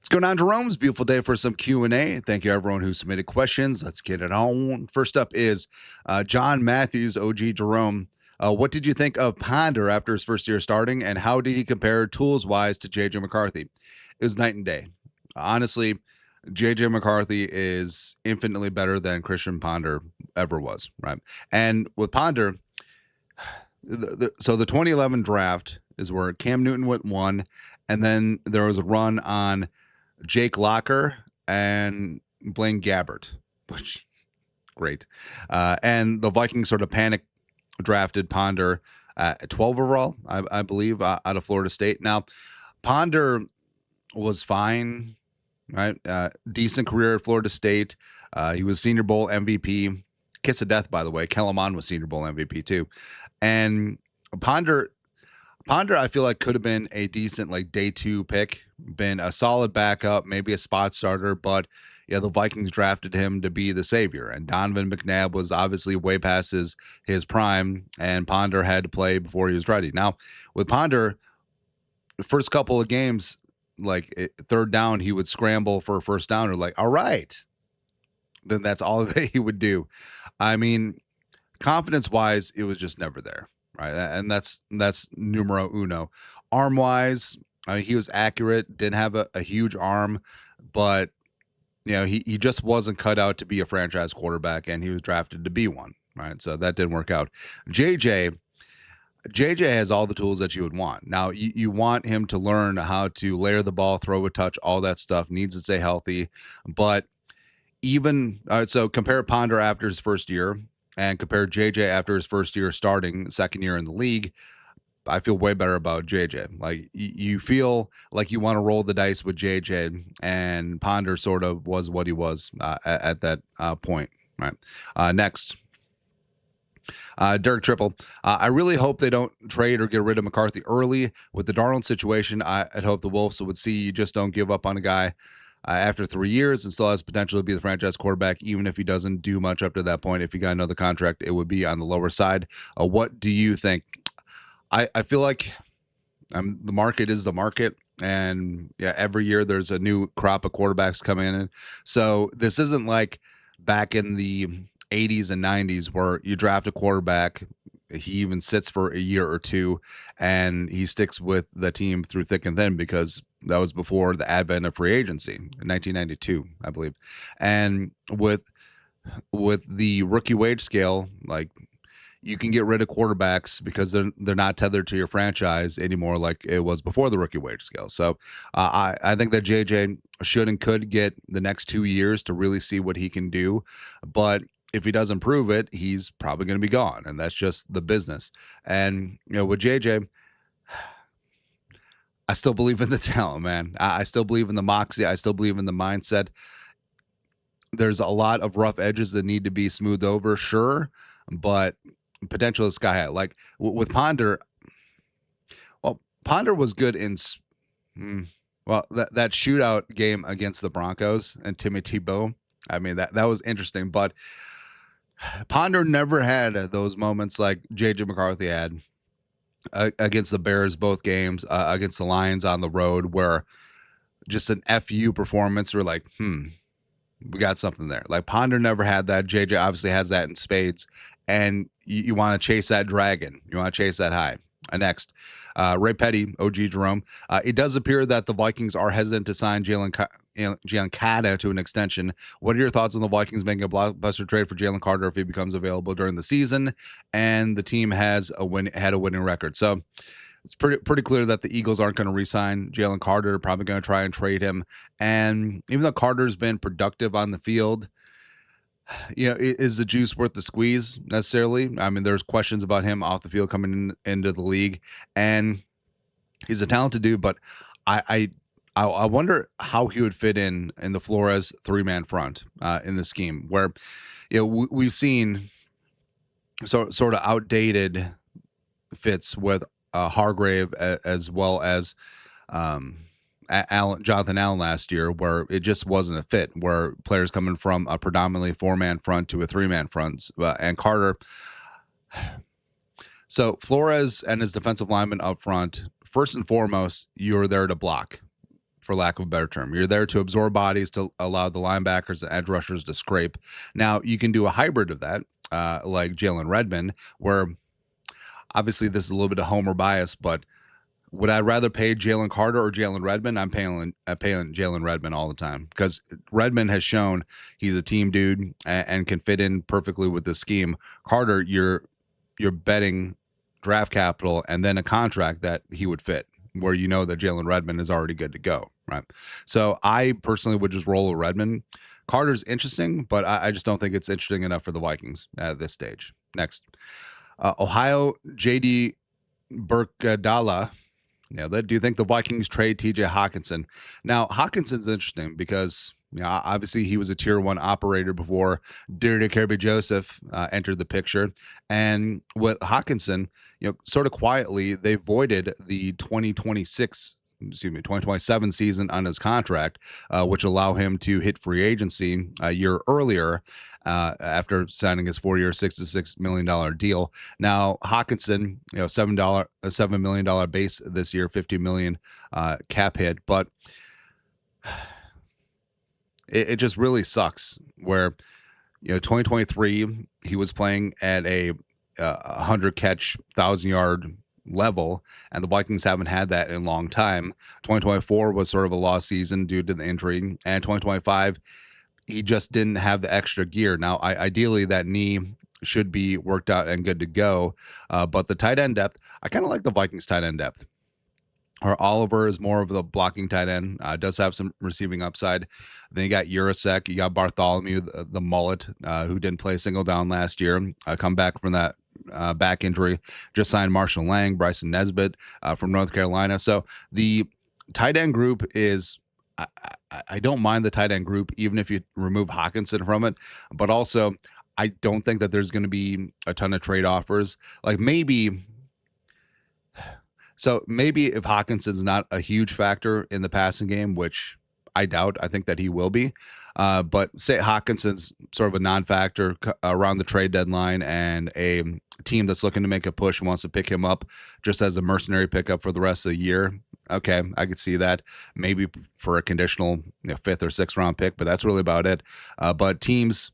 What's going on, Jerome's? Beautiful day for some Q&A. Thank you, everyone who submitted questions. Let's get it on. First up is John Matthews, OG Jerome. What did you think of Ponder after his first year starting, and how did he compare tools-wise to J.J. McCarthy? It was night and day. Honestly, J.J. McCarthy is infinitely better than Christian Ponder ever was, right? And with Ponder, so the 2011 draft is where Cam Newton went 1, and then there was a run on Jake Locker and Blaine Gabbert, which great. And the Vikings sort of panic drafted Ponder at 12 overall, I believe, out of Florida State. Now, Ponder was fine, right? Decent career at Florida State. He was Senior Bowl MVP. Kiss of death, by the way. Kellen Mond was Senior Bowl MVP too. And Ponder, I feel like could have been a decent day 2 pick, been a solid backup, maybe a spot starter, but yeah, the Vikings drafted him to be the savior. And Donovan McNabb was obviously way past his prime, and Ponder had to play before he was ready. Now, with Ponder, the first couple of games, third down, he would scramble for a first down, or all right. Then that's all that he would do. I mean, confidence-wise, it was just never there. Right, and that's numero uno. Arm-wise, he was accurate, didn't have a huge arm, but he just wasn't cut out to be a franchise quarterback, and he was drafted to be one. Right, so that didn't work out. JJ has all the tools that you would want. Now, you want him to learn how to layer the ball, throw a touch, all that stuff. Needs to stay healthy, but even so, compare Ponder after his first year and compare JJ after his first year starting, second year in the league. I feel way better about JJ. You feel like you want to roll the dice with JJ, and Ponder sort of was what he was at that point. Right. Next, Derek Triple. I really hope they don't trade or get rid of McCarthy early. With the Darnold situation, I'd hope the Wolves would see you just don't give up on a guy after 3 years and still has potential to be the franchise quarterback, even if he doesn't do much up to that point. If he got another contract, it would be on the lower side. What do you think? I feel like the market is the market, and yeah, every year there's a new crop of quarterbacks coming in. So this isn't like back in the 80s and 90s where you draft a quarterback, he even sits for a year or two, and he sticks with the team through thick and thin, because that was before the advent of free agency in 1992, I believe. And with the rookie wage scale, you can get rid of quarterbacks because they're not tethered to your franchise anymore like it was before the rookie wage scale. So I think that JJ should and could get the next 2 years to really see what he can do. But if he doesn't prove it, he's probably going to be gone, and that's just the business. And with JJ, I still believe in the talent, man. I still believe in the moxie. I still believe in the mindset. There's a lot of rough edges that need to be smoothed over, sure, but potential is sky high. With Ponder, well, Ponder was good in, that shootout game against the Broncos and Timmy Tebow. I mean, that was interesting, but Ponder never had those moments like J.J. McCarthy had against the Bears, both games, against the Lions on the road, where just an FU performance, we're like, we got something there. Ponder never had that. JJ obviously has that in spades, and you want to chase that dragon. You want to chase that high. Next, Ray Petty, OG Jerome. It does appear that the Vikings are hesitant to sign Jalen Carter to an extension. What are your thoughts on the Vikings making a blockbuster trade for Jalen Carter if he becomes available during the season and the team had a winning record? So it's pretty clear that the Eagles aren't going to re-sign Jalen Carter. They're probably going to try and trade him. And even though Carter's been productive on the field, is the juice worth the squeeze necessarily? I mean, there's questions about him off the field coming into the league, and he's a talented dude, but I wonder how he would fit in the Flores 3-man front in the scheme, where we've seen sort of outdated fits with Hargrave as well as Jonathan Allen last year, where it just wasn't a fit, where players coming from a predominantly 4-man front to a 3-man front, and Carter. So Flores and his defensive lineman up front, first and foremost, you're there to block for lack of a better term. You're there to absorb bodies, to allow the linebackers and edge rushers to scrape. Now, you can do a hybrid of that, like Jalen Redmond, where obviously this is a little bit of homer bias, but would I rather pay Jalen Carter or Jalen Redmond? I'm paying Jalen Redmond all the time because Redmond has shown he's a team dude and can fit in perfectly with the scheme. Carter, you're betting draft capital and then a contract that he would fit, where you know that Jalen Redmond is already good to go, right? So I personally would just roll a Redmond. Carter's interesting, but I just don't think it's interesting enough for the Vikings at this stage. Next, Ohio JD Burkadala. Yeah, do you think the Vikings trade TJ Hockenson? Now, Hockenson's interesting because obviously he was a tier 1 operator before Dirty Kirby Joseph entered the picture. And with Hockenson, sort of quietly, they voided the 2027 season on his contract, which allow him to hit free agency a year earlier after signing his 4-year, $66 million deal. Now, Hockenson, $7 million base this year, $50 million cap hit, but it just really sucks where 2023 he was playing at a 100 catch, 1,000-yard level, and the Vikings haven't had that in a long time. 2024 was sort of a lost season due to the injury, and 2025 he just didn't have the extra gear. Now, ideally that knee should be worked out and good to go, but the tight end depth, I kind of like the Vikings tight end depth. Or Oliver is more of the blocking tight end, does have some receiving upside. Then you got Urasek, you got Bartholomew, the mullet, who didn't play a single down last year, come back from that back injury. Just signed Marshall Lang, Bryson Nesbitt from North Carolina. So the tight end group is, I don't mind the tight end group, even if you remove Hockenson from it. But also, I don't think that there's going to be a ton of trade offers. Like maybe if Hawkinson's not a huge factor in the passing game, which I doubt, I think that he will be. But say Hawkinson's sort of a non-factor around the trade deadline, and a team that's looking to make a push wants to pick him up just as a mercenary pickup for the rest of the year. Okay, I could see that maybe for a conditional 5th or 6th round pick, but that's really about it. But teams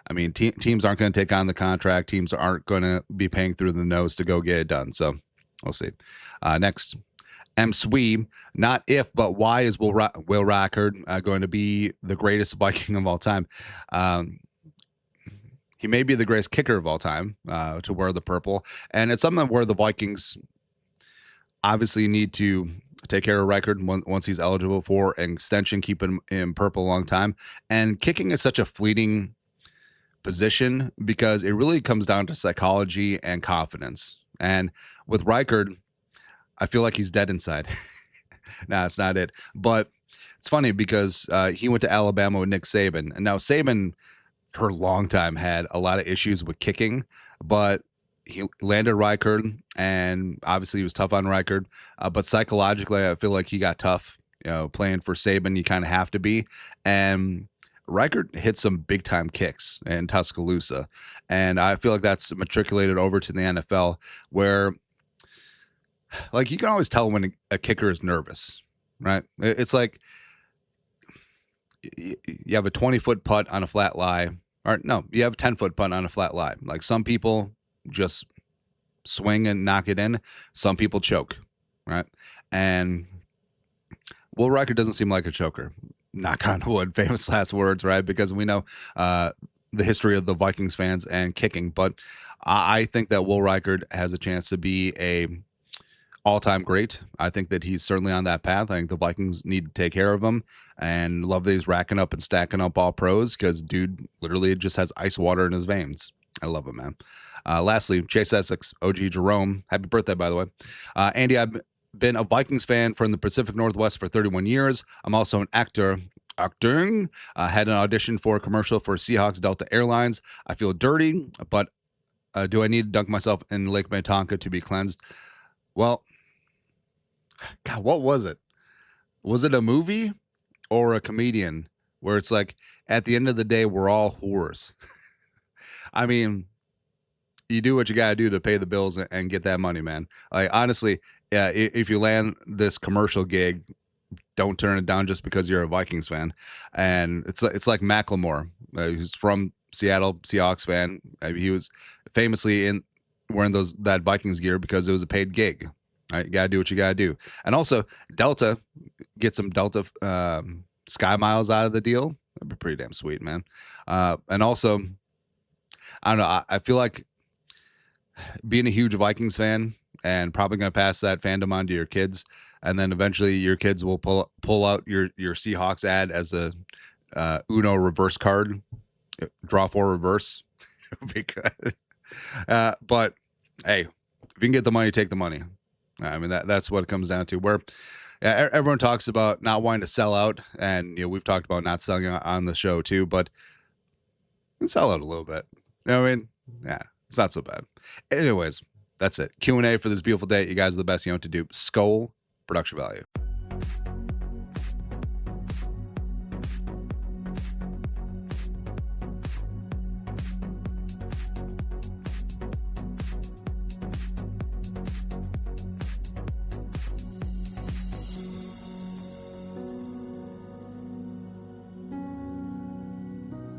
aren't going to take on the contract. Teams aren't going to be paying through the nose to go get it done. So we'll see. Next, M. Swee, not if, but why is Will Reichard going to be the greatest Viking of all time? He may be the greatest kicker of all time to wear the purple. And it's something where the Vikings obviously need to take care of Reichard once he's eligible for an extension, keep him in purple a long time. And kicking is such a fleeting position because it really comes down to psychology and confidence. And with Reichard, I feel like he's dead inside. Nah, it's not it. But it's funny because he went to Alabama with Nick Saban. And now Saban, for a long time, had a lot of issues with kicking, but he landed Reichard, and obviously he was tough on Reichard. But psychologically, I feel like he got tough. Playing for Saban, you kind of have to be. And Reichard hit some big-time kicks in Tuscaloosa. And I feel like that's matriculated over to the NFL, where like you can always tell when a kicker is nervous, right? It's like you have a 20-foot putt on a flat lie, or no, you have a 10-foot putt on a flat lie. Like some people just swing and knock it in. Some people choke, right? And Will Reichard doesn't seem like a choker. Knock on wood, famous last words, right? Because we know the history of the Vikings fans and kicking. But I think that Will Reichard has a chance to be a all-time great. I think that he's certainly on that path. I think the Vikings need to take care of him, and love that he's racking up and stacking up all pros because dude literally just has ice water in his veins. I love him, man. Lastly, Chase Essex, OG Jerome. Happy birthday, by the way. Andy, I've been a Vikings fan from the Pacific Northwest for 31 years. I'm also an actor. Acting. Had an audition for a commercial for Seahawks Delta Airlines. I feel dirty, but do I need to dunk myself in Lake Minnetonka to be cleansed? Well, God, what was it? Was it a movie or a comedian where it's like, at the end of the day, we're all whores? I mean, you do what you got to do to pay the bills and get that money, man. Like, honestly, if you land this commercial gig, don't turn it down just because you're a Vikings fan. And it's like Macklemore, who's from Seattle Seahawks fan. I mean, he was famously in wearing that Vikings gear because it was a paid gig. Right, you gotta do what you gotta do. And also Delta, get some Delta Sky Miles out of the deal. That'd be pretty damn sweet, man. And also, I don't know. I feel like being a huge Vikings fan and probably going to pass that fandom on to your kids, and then eventually your kids will pull out your Seahawks ad as a Uno reverse card, draw four reverse. Because, but hey, if you can get the money, take the money. I mean that's what it comes down to. Where everyone talks about not wanting to sell out, and we've talked about not selling on the show too, but sell out a little bit. You know what I mean? Yeah, it's not so bad. Anyways, that's it. Q&A for this beautiful day. You guys are the best. You know what to do. Skull production value.